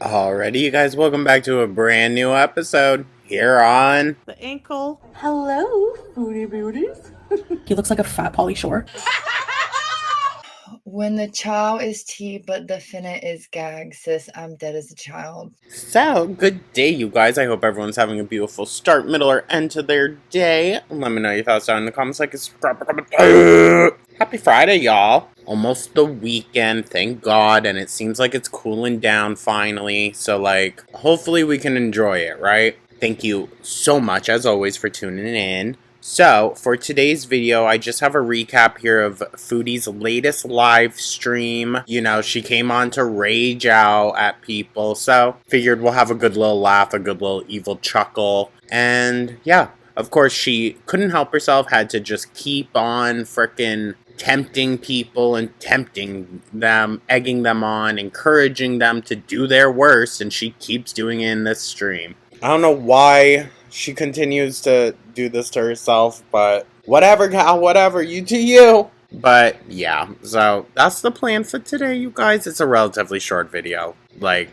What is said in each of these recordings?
Alrighty, you guys, welcome back to a brand new episode here on The ankle. Hello, Foodie Beauties. He looks like a fat Pauly Shore. When the chow is tea, but the finna is gag, sis, I'm dead as a child. So, good day, you guys. I hope everyone's having a beautiful start, middle, or end to their day. Let me know your thoughts down in the comments. Happy Friday, y'all. Almost the weekend, thank God, and it seems like it's cooling down finally. So, hopefully we can enjoy it, right? Thank you so much, as always, for tuning in. So, for today's video, I just have a recap here of Foodie's latest live stream. You know, she came on to rage out at people, so figured we'll have a good little laugh, a good little evil chuckle. And yeah, of course, she couldn't help herself, had to just keep on frickin' tempting people and tempting them, egging them on, encouraging them to do their worst, and she keeps doing it in this stream. I don't know why she continues to do this to herself, but whatever, Cal, whatever, you do you. But yeah, so that's the plan for today, you guys. It's a relatively short video, I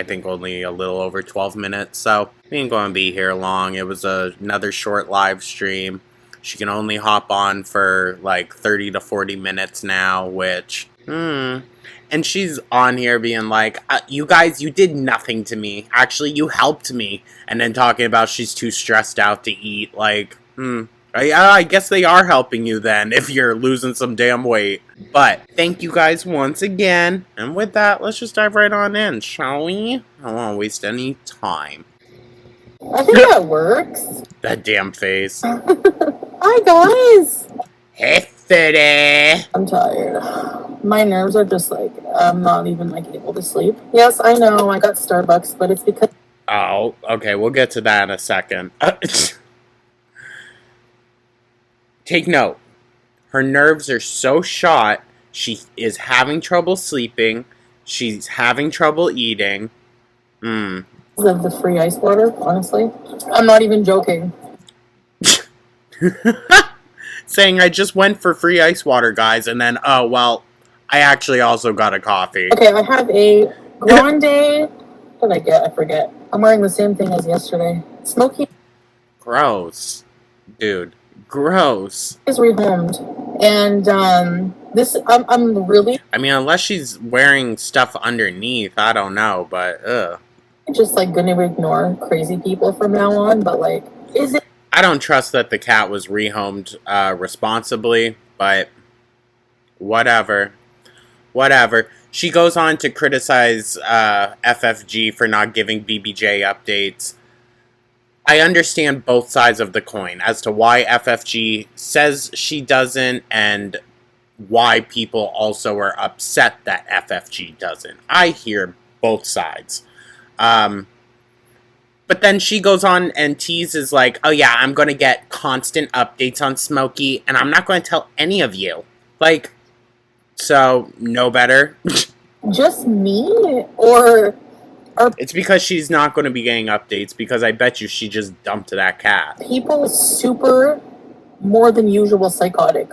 think only a little over 12 minutes, so we ain't gonna be here long. It was another short live stream. She can only hop on for 30 to 40 minutes now, which, and she's on here being like, you guys, you did nothing to me. Actually, you helped me. And then talking about she's too stressed out to eat. I guess they are helping you then if you're losing some damn weight. But thank you guys once again. And with that, let's just dive right on in, shall we? I don't want to waste any time. I think that works. That damn face. Hi, guys. Hey, Foodie. I'm tired. My nerves are just I'm not even able to sleep. Yes, I know I got Starbucks, but it's because. Oh, okay, we'll get to that in a second. Take note. Her nerves are so shot, she is having trouble sleeping. She's having trouble eating. Of the free ice water, honestly. I'm not even joking. Saying I just went for free ice water, guys, and then, oh, well, I actually also got a coffee. Okay, I have a grande. What did I get? I forget. I'm wearing the same thing as yesterday. Smoky. Gross. Dude. Gross. Is rehomed. And, I'm really. I mean, unless she's wearing stuff underneath, I don't know, but, ugh. Just, gonna ignore crazy people from now on, but, is it. I don't trust that the cat was rehomed responsibly, but whatever. Whatever. She goes on to criticize FFG for not giving BBJ updates. I understand both sides of the coin as to why FFG says she doesn't and why people also are upset that FFG doesn't. I hear both sides. But then she goes on and teases oh yeah, I'm going to get constant updates on Smokey, and I'm not going to tell any of you. So, no better. Just me? Or... It's because she's not going to be getting updates, because I bet you she just dumped that cat. People super more than usual psychotic.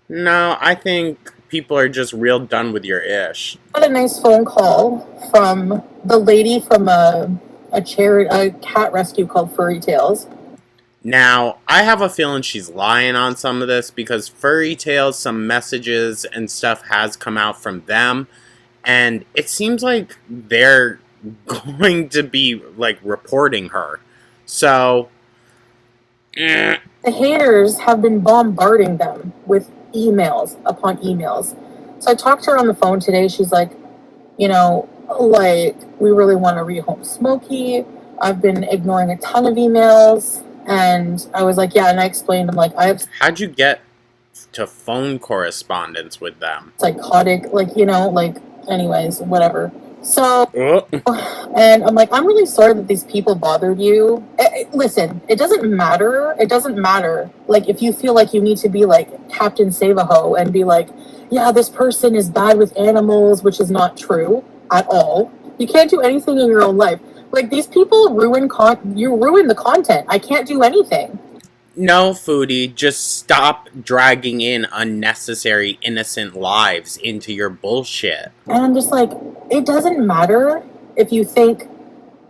No, I think people are just real done with your ish. I had a nice phone call from the lady from a cat rescue called Furry Tales. Now, I have a feeling she's lying on some of this, because Furry Tales, some messages and stuff has come out from them, and it seems like they're going to be, reporting her. So, The haters have been bombarding them with emails upon emails. So I talked to her on the phone today. She's like, we really want to rehome Smokey. I've been ignoring a ton of emails. And I was like, yeah, and I explained, how'd you get to phone correspondence with them? Psychotic, anyways, whatever. So, and I'm like, I'm really sorry that these people bothered you. Listen, it doesn't matter. It doesn't matter. If you feel like you need to be Captain Save-A-Ho and be yeah, this person is bad with animals, which is not true at all. You can't do anything in your own life. These people ruin you ruin the content. I can't do anything. No, Foodie, just stop dragging in unnecessary innocent lives into your bullshit. And I'm just like, it doesn't matter if you think,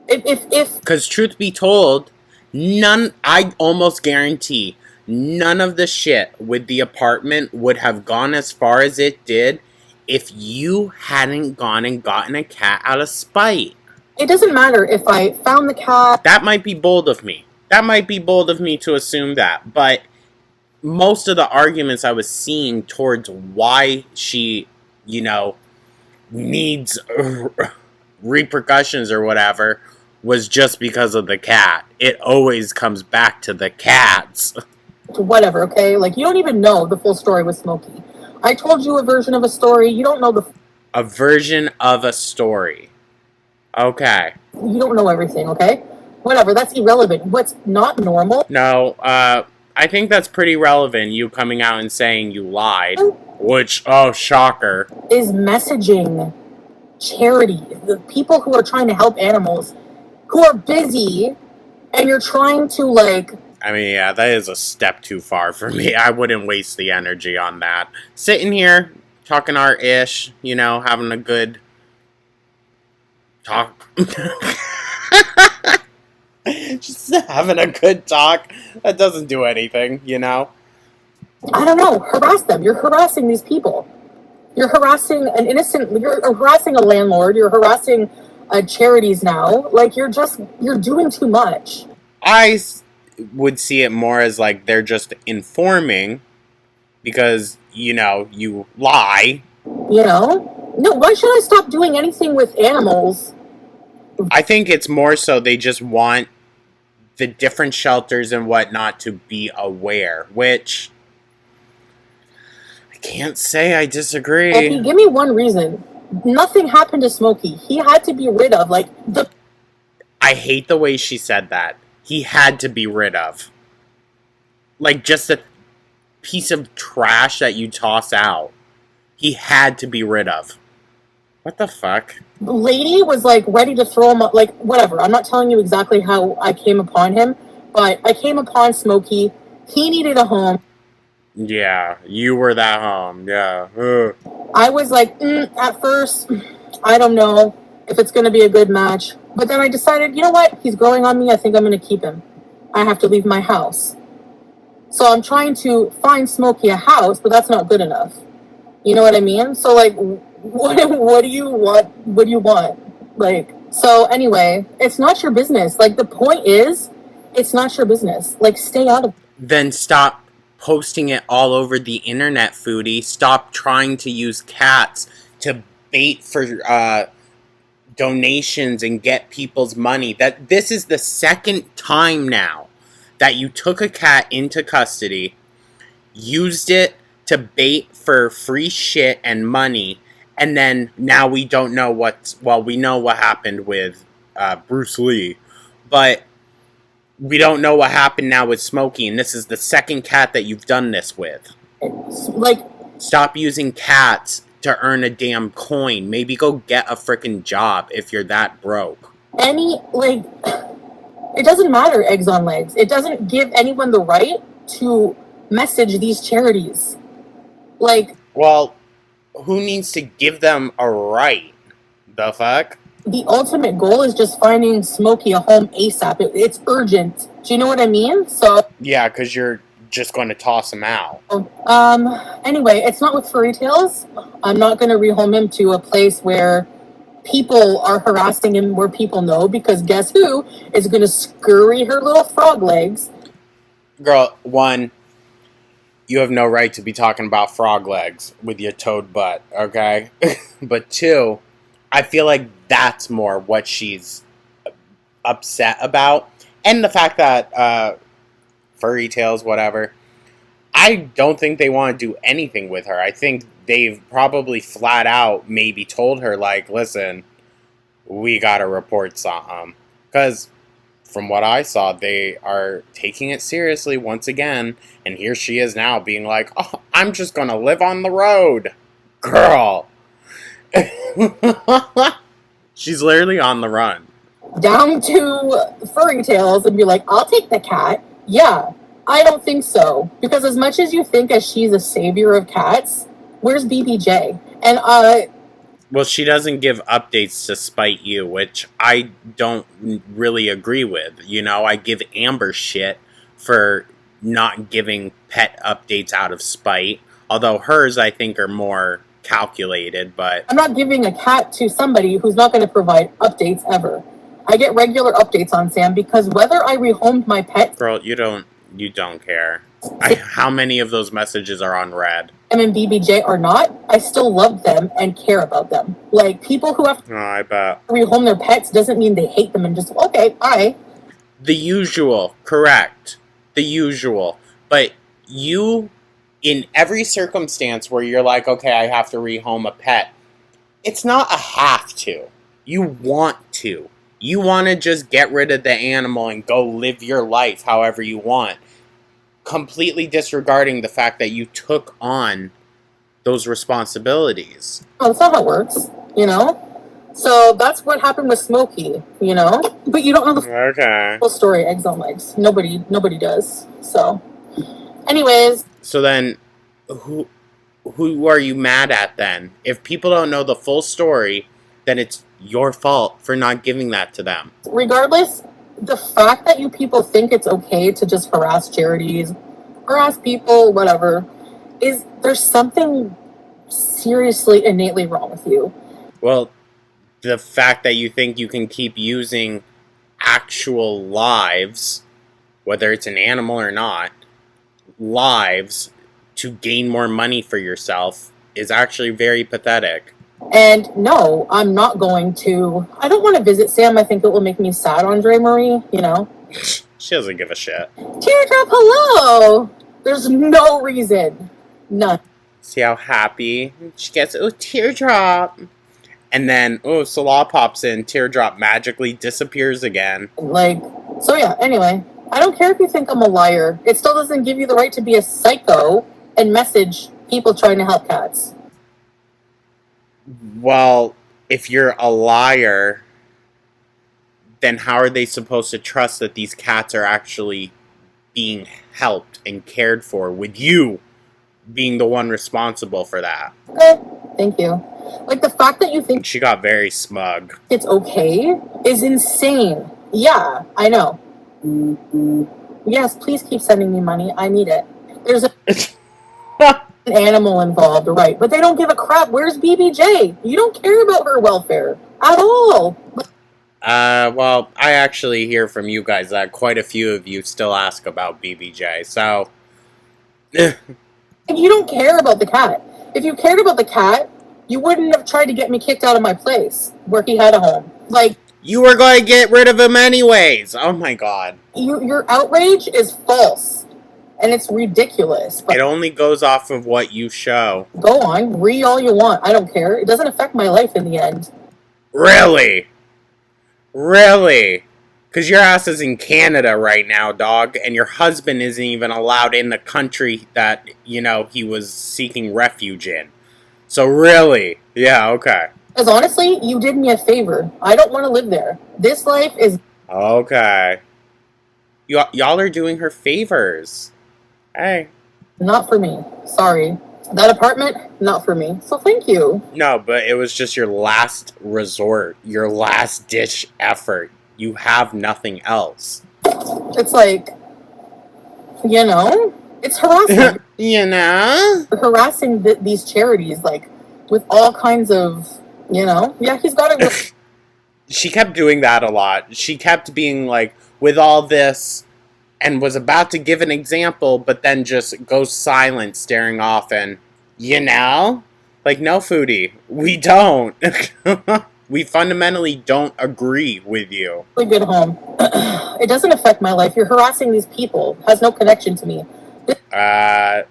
if Because truth be told, I almost guarantee, none of the shit with the apartment would have gone as far as it did if you hadn't gone and gotten a cat out of spite. it doesn't matter if I found the cat. That might be bold of me. That might be bold of me to assume that. But most of the arguments I was seeing towards why she, needs repercussions or whatever was just because of the cat. It always comes back to the cats. Whatever, okay? Like, you don't even know the full story with Smokey. I told you a version of a story. You don't know A version of a story. Okay. you don't know everything, okay? Whatever, that's irrelevant. What's not normal? No, I think that's pretty relevant, you coming out and saying you lied. Which, oh, shocker. Is messaging charity. The people who are trying to help animals, who are busy, and you're trying to, like... I mean, yeah, that is a step too far for me. I wouldn't waste the energy on that. Sitting here, talking art-ish, having a good talk. Just having a good talk. That doesn't do anything, I don't know, harass them. You're harassing these people. You're harassing you're harassing a landlord, you're harassing charities now. Like, you're doing too much. I would see it more as like they're just informing because, you lie. No, why should I stop doing anything with animals? I think it's more so they just want the different shelters and whatnot to be aware, which I can't say I disagree. Okay, give me one reason. Nothing happened to Smokey. He had to be rid of, I hate the way she said that. He had to be rid of. Like, just a piece of trash that you toss out. He had to be rid of. What the fuck? The lady was, ready to throw him up, whatever. I'm not telling you exactly how I came upon him, but I came upon Smokey. He needed a home. Yeah, you were that home. Yeah. Ugh. I was at first, I don't know if it's going to be a good match. But then I decided, you know what? He's growing on me. I think I'm going to keep him. I have to leave my house. So I'm trying to find Smokey a house, but that's not good enough. You know what I mean? So, what do you want? What do you want? So anyway, it's not your business. The point is, it's not your business. Stay out of it. Then stop posting it all over the internet, Foodie. Stop trying to use cats to bait for donations and get people's money. This is the second time now that you took a cat into custody, used it to bait for free shit and money, and then now we don't know we know what happened with Bruce Lee, but we don't know what happened now with Smokey, and this is the second cat that you've done this with. Stop using cats to earn a damn coin. Maybe go get a freaking job if you're that broke. It doesn't matter, eggs on legs. It doesn't give anyone the right to message these charities. Well, who needs to give them a right? The fuck? The ultimate goal is just finding Smokey a home ASAP. It's urgent. Do you know what I mean? So yeah, because you're just going to toss him out. Anyway, it's not with furry tales. I'm not going to rehome him to a place where people are harassing him, where people know, because guess who is going to scurry her little frog legs? Girl, one, you have no right to be talking about frog legs with your toad butt, okay? But two, I feel like that's more what she's upset about. And the fact that furry tales, whatever, I don't think they want to do anything with her. I think they've probably flat out maybe told her, listen, we gotta report something. Because from what I saw, they are taking it seriously once again. And here she is now being like, oh, I'm just gonna live on the road. Girl. She's literally on the run. Down to furry tales and be like, I'll take the cat. Yeah, I don't think so. Because as much as you think as she's a savior of cats, where's BBJ? And Well, she doesn't give updates to spite you, which I don't really agree with. You know, I give Amber shit for not giving pet updates out of spite. Although hers, I think, are more calculated, but I'm not giving a cat to somebody who's not going to provide updates ever. I get regular updates on Sam because whether I rehomed my pet, girl, you don't care. How many of those messages are on red? Sam and BBJ or not, I still love them and care about them. Like, people who have to Oh, I bet. rehome their pets doesn't mean they hate them and just, okay, bye. The usual, correct. The usual. But you, in every circumstance where you're like, okay, I have to rehome a pet, it's not a have to. You want to. You want to just get rid of the animal and go live your life however you want. Completely disregarding the fact that you took on those responsibilities. Oh, that's not how it works, you know? So that's what happened with Smokey, you know? But you don't know the full story, eggs on legs. Nobody does. So, anyways. So then, who are you mad at then? If people don't know the full story, then it's your fault for not giving that to them. Regardless, the fact that you people think it's okay to just harass charities, harass people, whatever, is there's something seriously innately wrong with you. Well, the fact that you think you can keep using actual lives, whether it's an animal or not, lives to gain more money for yourself is actually very pathetic. And no, I'm not going to. I don't want to visit Sam. I think it will make me sad, Andre Marie, you know? She doesn't give a shit. Teardrop, hello! There's no reason. None. See how happy she gets? Oh, Teardrop. And then, oh, Salah pops in. Teardrop magically disappears again. Like, so yeah, anyway. I don't care if you think I'm a liar. It still doesn't give you the right to be a psycho and message people trying to help cats. Well, if you're a liar, then how are they supposed to trust that these cats are actually being helped and cared for, with you being the one responsible for that? Okay, thank you. Like, the fact that you think she got very smug. It's okay is insane. Yeah, I know. Yes, please keep sending me money. I need it. There's an animal involved, right? But they don't give a crap. Where's BBJ? You don't care about her welfare at all. Well, I actually hear from you guys that quite a few of you still ask about BBJ, so... You don't care about the cat. If you cared about the cat, you wouldn't have tried to get me kicked out of my place where he had a home. Like, you were going to get rid of him anyways. Oh my god. Your outrage is false. And it's ridiculous. But it only goes off of what you show. Go on, read all you want. I don't care. It doesn't affect my life in the end. Really? Really? Because your ass is in Canada right now, dog, and your husband isn't even allowed in the country that, you know, he was seeking refuge in. So really? Yeah, okay. Because honestly, you did me a favor. I don't want to live there. This life is... Okay. Y'all are doing her favors. Hey. Not for me. Sorry. That apartment, not for me. So thank you. No, but it was just your last resort. Your last ditch effort. You have nothing else. It's like, you know, it's harassment. You know? Harassing these charities, like, with all kinds of, you know? Yeah, he's got it. She kept doing that a lot. She kept being like, with all this, and was about to give an example, but then just goes silent, staring off, and, you know? Like, no, Foodie, we don't. We fundamentally don't agree with you. Really good home. It doesn't affect my life. You're harassing these people. It has no connection to me. You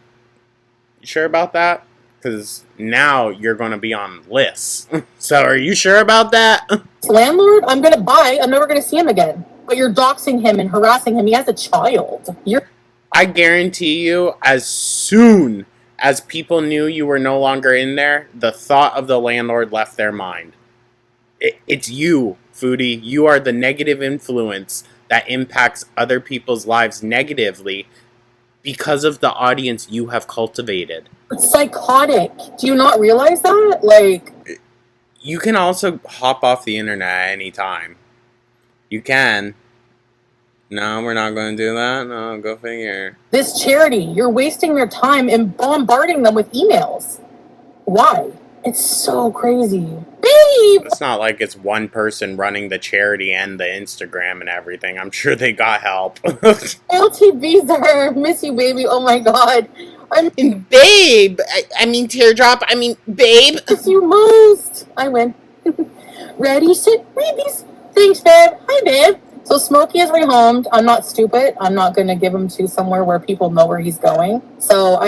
sure about that? Because now you're going to be on lists. So are you sure about that? Landlord, I'm going to buy. I'm never going to see him again. But you're doxing him and harassing him. He has a child. I guarantee you, as soon as people knew you were no longer in there, the thought of the landlord left their mind. It's you, Foodie. You are the negative influence that impacts other people's lives negatively because of the audience you have cultivated. It's psychotic. Do you not realize that? Like, You can also hop off the internet anytime. You can. No, we're not going to do that. No, go figure. this charity, you're wasting their time and bombarding them with emails. Why? It's so crazy. Babe! It's not like it's one person running the charity and the Instagram and everything. I'm sure they got help. LTVs are miss you, baby. Oh my god. I Babe! I mean, teardrop. I mean, babe! miss you most. I win. Ready, set, rabies. Thanks, babe. Hi, babe. So Smokey is rehomed. I'm not stupid. I'm not gonna give him to somewhere where people know where he's going. So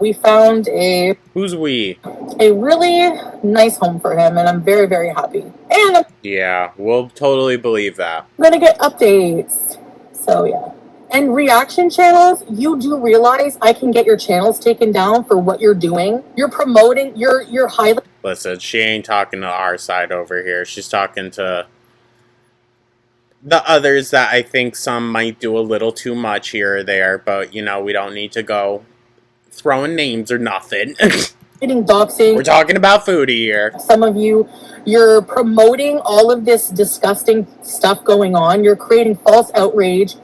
we found a Who's we? really nice home for him, and I'm very, very happy. And I'm Yeah, we'll totally believe that. gonna get updates. So yeah. And reaction channels, you do realize I can get your channels taken down for what you're doing. You're promoting, you're highly. Listen, she ain't talking to our side over here. She's talking to the others that I think some might do a little too much here or there, but, you know, we don't need to go throwing names or nothing. Getting doxing. We're talking about Foodie here. Some of you, you're promoting all of this disgusting stuff going on. You're creating false outrage.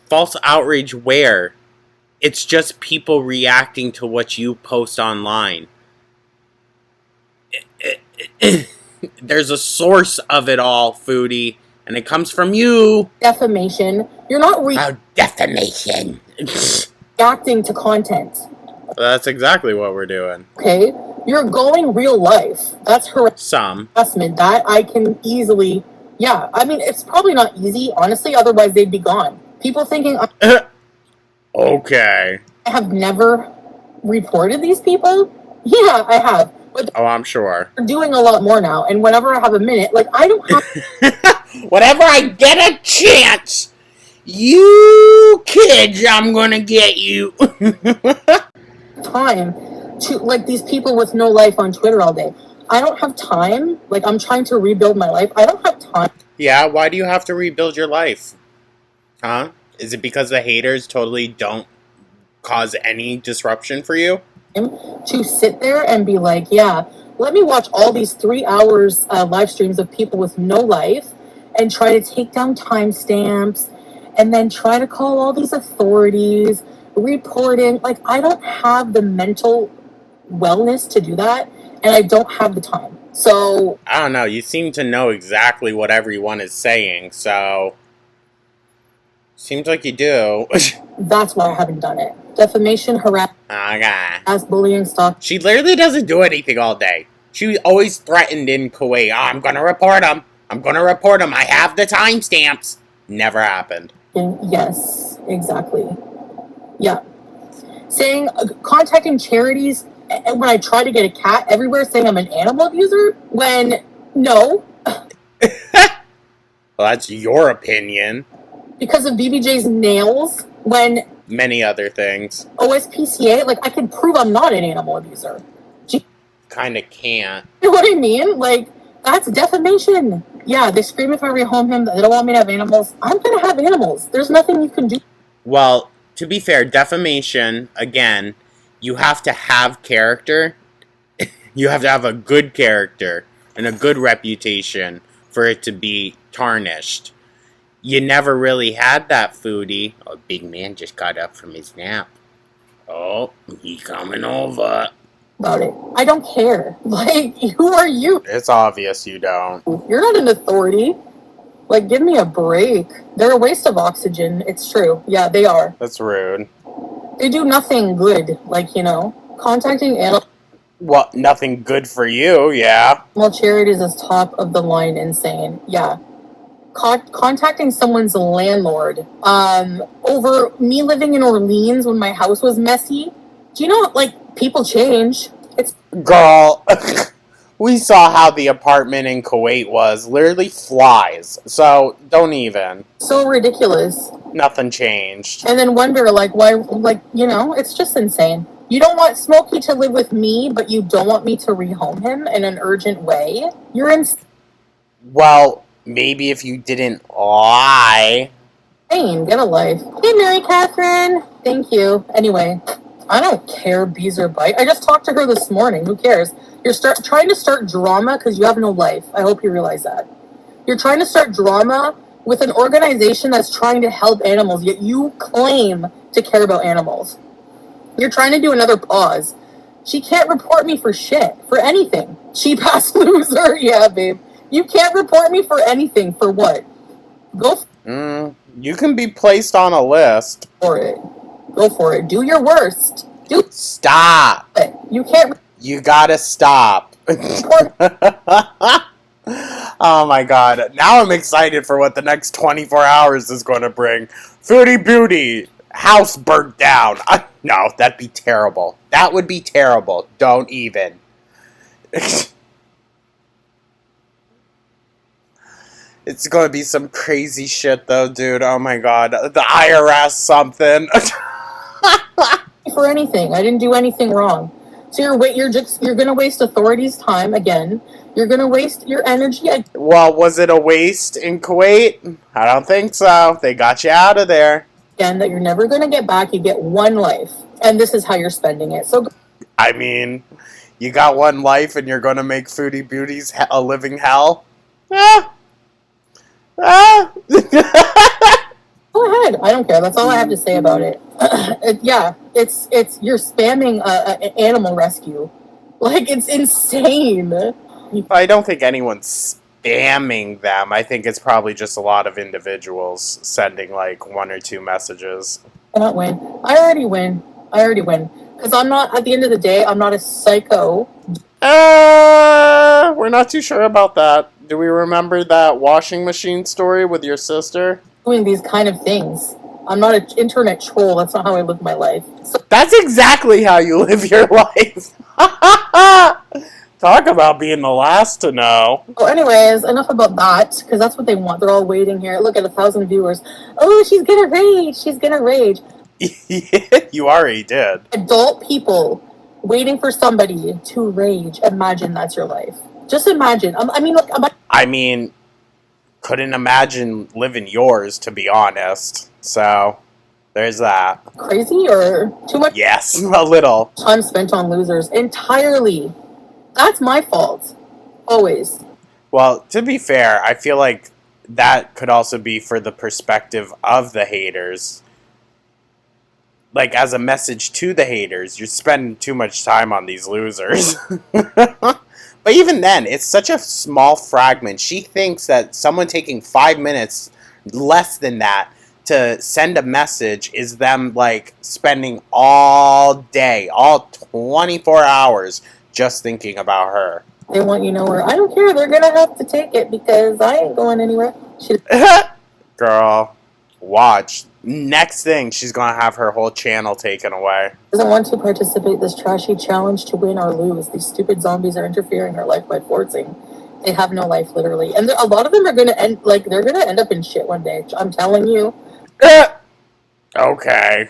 False outrage where? It's just people reacting to what you post online. There's a source of it all, Foodie, and it comes from you. Defamation. You're not Defamation. reacting to content. That's exactly what we're doing. Okay? You're going real life. That's Some. harassment. That I can easily. Yeah, I mean, it's probably not easy, honestly, otherwise they'd be gone. People thinking Okay. I have never reported these people. Yeah, I have. But Oh, I'm sure. they're doing a lot more now. And whenever I have a minute, like, I don't have Whenever I get a chance, you kids, I'm gonna get you. time to, like, these people with no life on Twitter all day. I don't have time. Like, I'm trying to rebuild my life. I don't have time Yeah, why do you have to rebuild your life? Huh? Is it because the haters totally don't cause any disruption for you? to sit there and be like, yeah, let me watch all these 3 hours live streams of people with no life and try to take down timestamps and then try to call all these authorities, reporting. Like, I don't have the mental wellness to do that, and I don't have the time. So I don't know. You seem to know exactly what everyone is saying, so seems like you do. that's why I haven't done it. Defamation, harassment, Okay. bullying, stuff. She literally doesn't do anything all day. She always threatened in Kuwait, I'm gonna report him. I'm gonna report him. I have the timestamps. Never happened. Yes, exactly. Yeah. Saying, contacting charities when I try to get a cat everywhere, saying I'm an animal abuser, when no, Well, that's your opinion. because of BBJ's nails, when Many other things. OSPCA, like, I can prove I'm not an animal abuser. Do Kinda can't. you know what I mean? Like, that's defamation. Yeah, they scream if I rehome him, they don't want me to have animals. I'm gonna have animals. There's nothing you can do. Well, to be fair, defamation, again, you have to have character. You have to have a good character and a good reputation for it to be tarnished. You never really had that, Foodie. Oh, big man just got up from his nap. Oh, he coming over. About it. I don't care. Like, who are you? It's obvious you don't. You're not an authority. Like, give me a break. They're a waste of oxygen. It's true. Yeah, they are. That's rude. They do nothing good. Like, you know, contacting animal Well, nothing good for you, yeah. charities is top of the line insane. Yeah. Contacting someone's landlord over me living in Orleans when my house was messy. Do you know, like, people change. It's Girl, we saw how the apartment in Kuwait was. Literally flies. So, don't even. so ridiculous. Nothing changed. And then wonder, like, why, like, you know, it's just insane. You don't want Smokey to live with me, but you don't want me to rehome him in an urgent way? You're in. Well, maybe if you didn't lie Jane, get a life. Hey, Mary Catherine. Thank you. Anyway, I don't care, bees or bite. I just talked to her this morning. Who cares? You're trying to start drama because you have no life. I hope you realize that. You're trying to start drama with an organization that's trying to help animals, yet you claim to care about animals. You're trying to do another pause. She can't report me for shit, for anything. Cheap ass loser. Yeah, babe. You can't report me for anything. For what? Go You can be placed on a list. for it. Go for it. Do your worst. Do Stop. it. You can't You gotta stop. report. Oh my god. Now I'm excited for what the next 24 hours is going to bring. Foodie Beauty. House burnt down. No, that'd be terrible. That would be terrible. Don't even. It's going to be some crazy shit though, dude. Oh my god. The IRS something. For anything. I didn't do anything wrong. So you're gonna waste authorities' time again. You're gonna waste your energy Well, was it a waste in Kuwait? I don't think so. They got you out of there. again that you're never gonna get back. You get one life, and this is how you're spending it. So I mean, you got one life and you're going to make Foodie Beauties a living hell? Ah. Ah. go ahead. I don't care. That's all I have to say about it. Yeah, it's you're spamming animal rescue. Like, it's insane. I don't think anyone's spamming them. I think it's probably just a lot of individuals sending like 1 or 2 messages. I cannot win. I already win. Because I'm not, at the end of the day, I'm not a psycho. We're not too sure about that. Do we remember that washing machine story with your sister? Doing these kind of things. I'm not an internet troll. That's not how I live my life. So, That's exactly how you live your life. Talk about being the last to know. anyways, enough about that, because that's what they want. They're all waiting here. Look at 1,000 viewers. Oh, she's gonna rage. She's gonna rage. You already did. Adult people waiting for somebody to rage. Imagine that's your life. Just imagine. I mean, couldn't imagine living yours, to be honest. So, there's that. Crazy or too much Yes, a little. time spent on losers entirely. That's my fault. Always. Well, to be fair, I feel like that could also be for the perspective of the haters. Like, as a message to the haters, you're spending too much time on these losers. But even then, it's such a small fragment. She thinks that someone taking 5 minutes, less than that, to send a message is them, like, spending all day, all 24 hours, just thinking about her. They want you nowhere. I don't care. They're gonna have to take it because I ain't going anywhere. She Girl, watch. Next thing, she's gonna have her whole channel taken away. doesn't want to participate in this trashy challenge to win or lose. These stupid zombies are interfering in her life by forcing. They have no life, literally, and a lot of them are gonna they're gonna end up in shit one day. I'm telling you. Okay.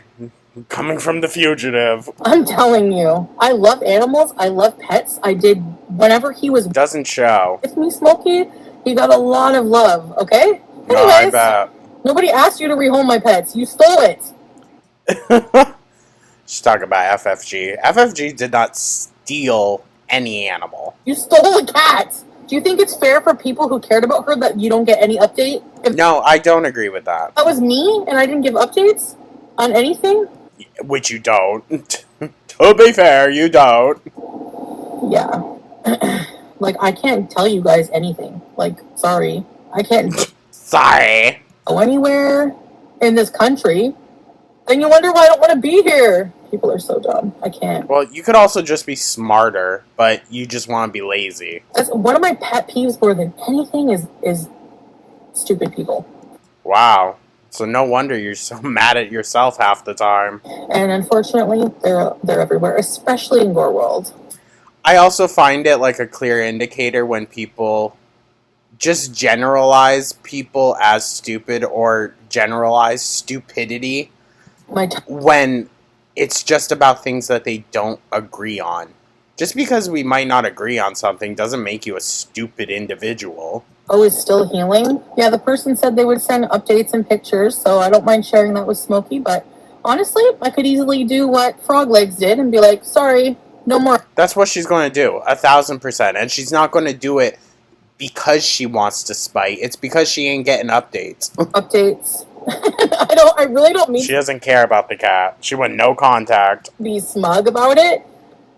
Coming from the fugitive. I'm telling you. I love animals. I love pets. I did whenever he was Doesn't show. with me, Smokey. He got a lot of love. Okay. No, I Anyways, bet. nobody asked you to rehome my pets. You stole it. She's talking about FFG. FFG did not steal any animal. You stole a cat. Do you think it's fair for people who cared about her that you don't get any update? If No, I don't agree with that. that was me and I didn't give updates on anything, Which you don't. To be fair, you don't. yeah. Like, I can't tell you guys anything. Like, sorry. I can't Sorry. go anywhere in this country. Then you wonder why I don't want to be here. People are so dumb. I can't. Well, you could also just be smarter, but you just want to be lazy. That's one of my pet peeves more than anything is stupid people. Wow. So no wonder you're so mad at yourself half the time. And unfortunately, they're everywhere, especially in Gore World. I also find it like a clear indicator when people just generalize people as stupid or generalize stupidity when it's just about things that they don't agree on. Just because we might not agree on something doesn't make you a stupid individual. Oh, is still healing? Yeah, the person said they would send updates and pictures, so I don't mind sharing that with Smokey, but honestly, I could easily do what Frog Legs did and be like, sorry, no more. That's what she's going to do, 1,000%. And she's not going to do it because she wants to spite. It's because she ain't getting updates. Updates. I really don't mean She doesn't care about the cat. She want no contact. to be smug about it,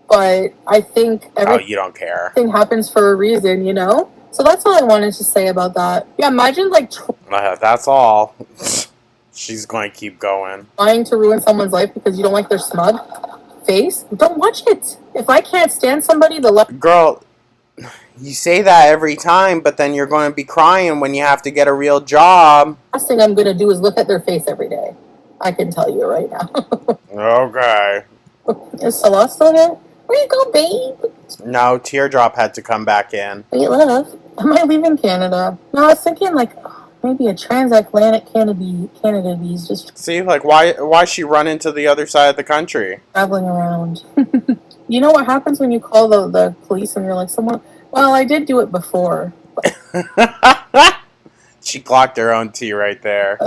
but I think everything you don't care. happens for a reason, you know? So that's all I wanted to say about that. Yeah, imagine like That's all. She's going to keep going. trying to ruin someone's life because you don't like their smug face. Don't watch it. If I can't stand somebody, Girl, you say that every time, but then you're going to be crying when you have to get a real job. last thing I'm going to do is look at their face every day. I can tell you right now. Okay. Is Salah still here? Where you go, babe? No, Teardrop had to come back in. Wait, love. Am I leaving Canada? No, I was thinking like maybe a transatlantic Canada bees just See, like, why she run into the other side of the country? traveling around. You know what happens when you call the police and you're like, someone, well, I did do it before. She clocked her own tea right there.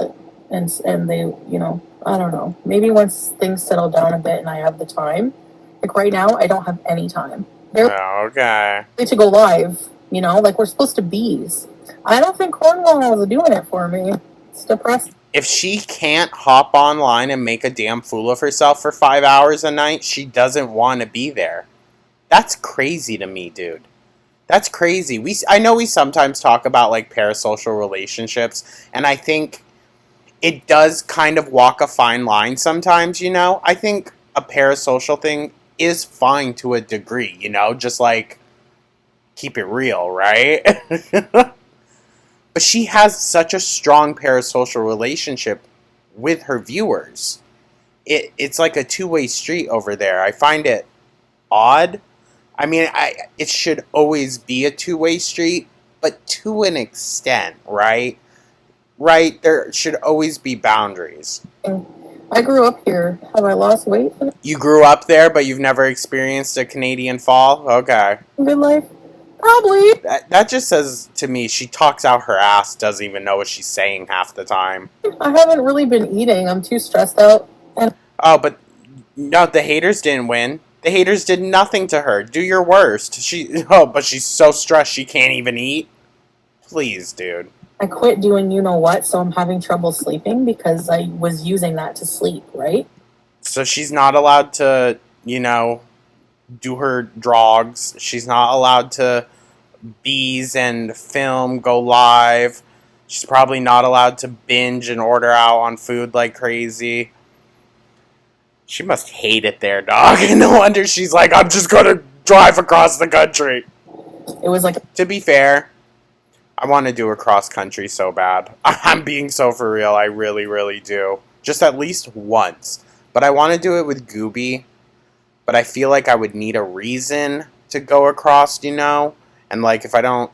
And they, you know, I don't know. Maybe once things settle down a bit and I have the time. Like right now, I don't have any time. They're Okay. to go live, you know, like we're supposed to bees. I don't think Cornwall is doing it for me. It's depressing. If she can't hop online and make a damn fool of herself for 5 hours a night, she doesn't want to be there. That's crazy to me, dude. That's crazy. I know we sometimes talk about like parasocial relationships, and I think it does kind of walk a fine line sometimes, you know? I think a parasocial thing is fine to a degree, you know? Just like keep it real, right? But she has such a strong parasocial relationship with her viewers. It's like a two-way street over there. I find it odd. I mean, it should always be a two-way street, but to an extent, right? Right? There should always be boundaries. I grew up here. Have I lost weight? You grew up there, but you've never experienced a Canadian fall? Okay. Good life? Probably. That just says to me she talks out her ass, doesn't even know what she's saying half the time. I haven't really been eating. I'm too stressed out. And Oh, but no, the haters didn't win. The haters did nothing to her. Do your worst. But she's so stressed she can't even eat. Please, dude. I quit doing you know what, so I'm having trouble sleeping because I was using that to sleep, right? So she's not allowed to, you know, do her drogs. She's not allowed to bees and film, go live. She's probably not allowed to binge and order out on food like crazy. She must hate it there, dog. No wonder she's like, I'm just gonna drive across the country. It was like, To be fair, I want to do a cross country so bad. I'm being so for real. I really, really do. Just at least once. But I want to do it with Gooby. But I feel like I would need a reason to go across, you know? And like, if I don't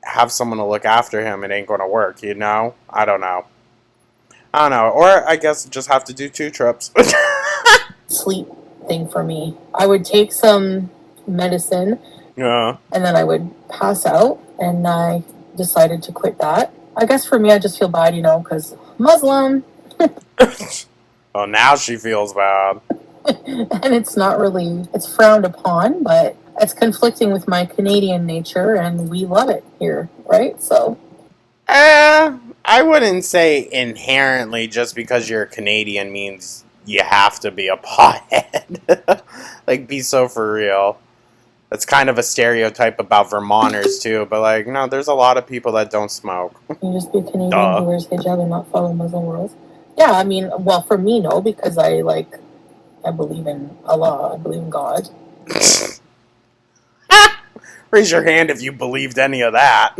have someone to look after him, it ain't going to work, you know? I don't know. Or I guess just have to do 2 trips. sleep thing for me. I would take some medicine Yeah. and then I would pass out, and I decided to quit that. I guess for me, I just feel bad, you know, because Muslim. Oh, now she feels bad. And it's not really, it's frowned upon, but it's conflicting with my Canadian nature, and we love it here, right? So I wouldn't say inherently just because you're a Canadian means you have to be a pothead. Like, be so for real. That's kind of a stereotype about Vermonters, too. But, like, no, there's a lot of people that don't smoke. you just be Canadian Duh. who wears hijab and not follow Muslim rules. Yeah, I mean, well, for me, no, because I believe in Allah, I believe in God. Raise your hand if you believed any of that.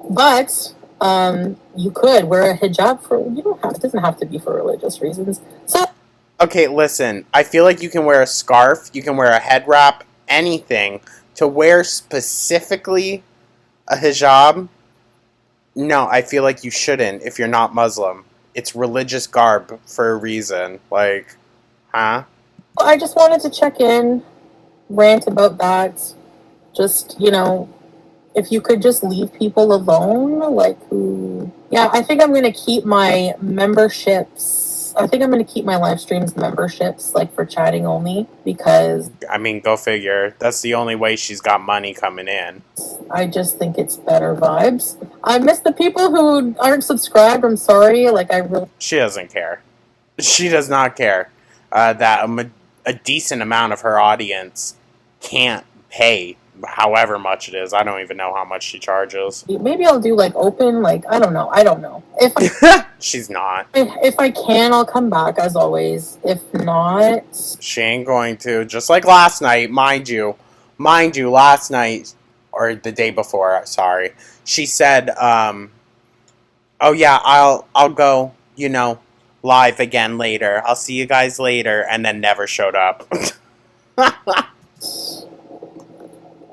But you could wear a hijab for, you don't have, it doesn't have to be for religious reasons. So Okay, listen. I feel like you can wear a scarf, you can wear a head wrap, anything. To wear specifically a hijab, no, I feel like you shouldn't if you're not Muslim. It's religious garb for a reason. Like, huh? I just wanted to check in, rant about that. Just, you know, if you could just leave people alone, like who. Yeah, I think I'm gonna keep my memberships. I think I'm gonna keep my live streams memberships, like for chatting only, because I mean, go figure. That's the only way she's got money coming in. I just think it's better vibes. I miss the people who aren't subscribed. I'm sorry. Like, I really. She doesn't care. She does not care that a decent amount of her audience can't pay however much it is. I don't even know how much she charges. Maybe I'll do like open. Like, I don't know. If She's not. if I can, I'll come back as always. If not, She ain't going to. Just like last night, mind you, last night or the day before. Sorry, she said, "Oh yeah, I'll go. You know, live again later. I'll see you guys later," and then never showed up.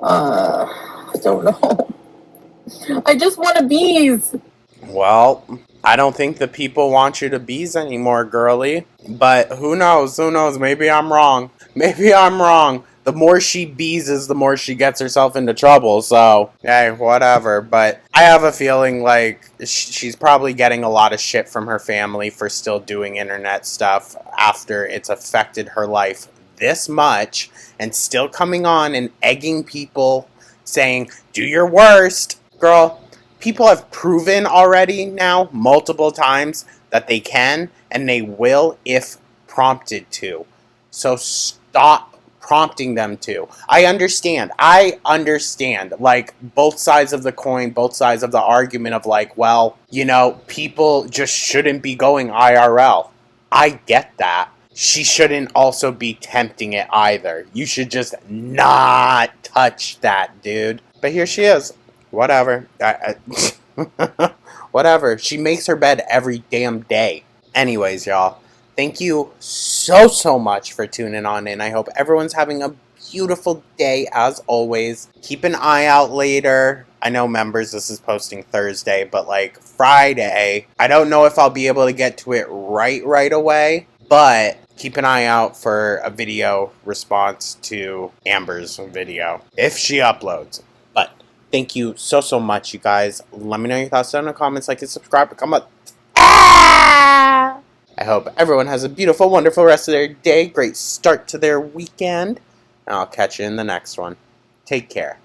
I don't know. I just want to bees. Well, I don't think the people want you to bees anymore, girly. But who knows? Who knows? Maybe I'm wrong. Maybe I'm wrong. The more she beeses, the more she gets herself into trouble. So, hey, whatever. But I have a feeling like she's probably getting a lot of shit from her family for still doing internet stuff after it's affected her life this much, and still coming on and egging people, saying, do your worst. Girl, people have proven already now multiple times that they can and they will if prompted to. So stop prompting them to. I understand, like, both sides of the coin, both sides of the argument of, like, well, you know, people just shouldn't be going IRL. I get that. She shouldn't also be tempting it either. You should just not touch that, dude. But here she is. Whatever. Whatever. She makes her bed every damn day. Anyways, y'all. Thank you so much for tuning on in. I hope everyone's having a beautiful day as always. Keep an eye out later. I know, members, this is posting Thursday, but like Friday, I don't know if I'll be able to get to it right away, but keep an eye out for a video response to Amber's video if she uploads. But thank you so much, you guys. Let me know your thoughts down in the comments, like and subscribe, become a I hope everyone has a beautiful, wonderful rest of their day. Great start to their weekend. And I'll catch you in the next one. Take care.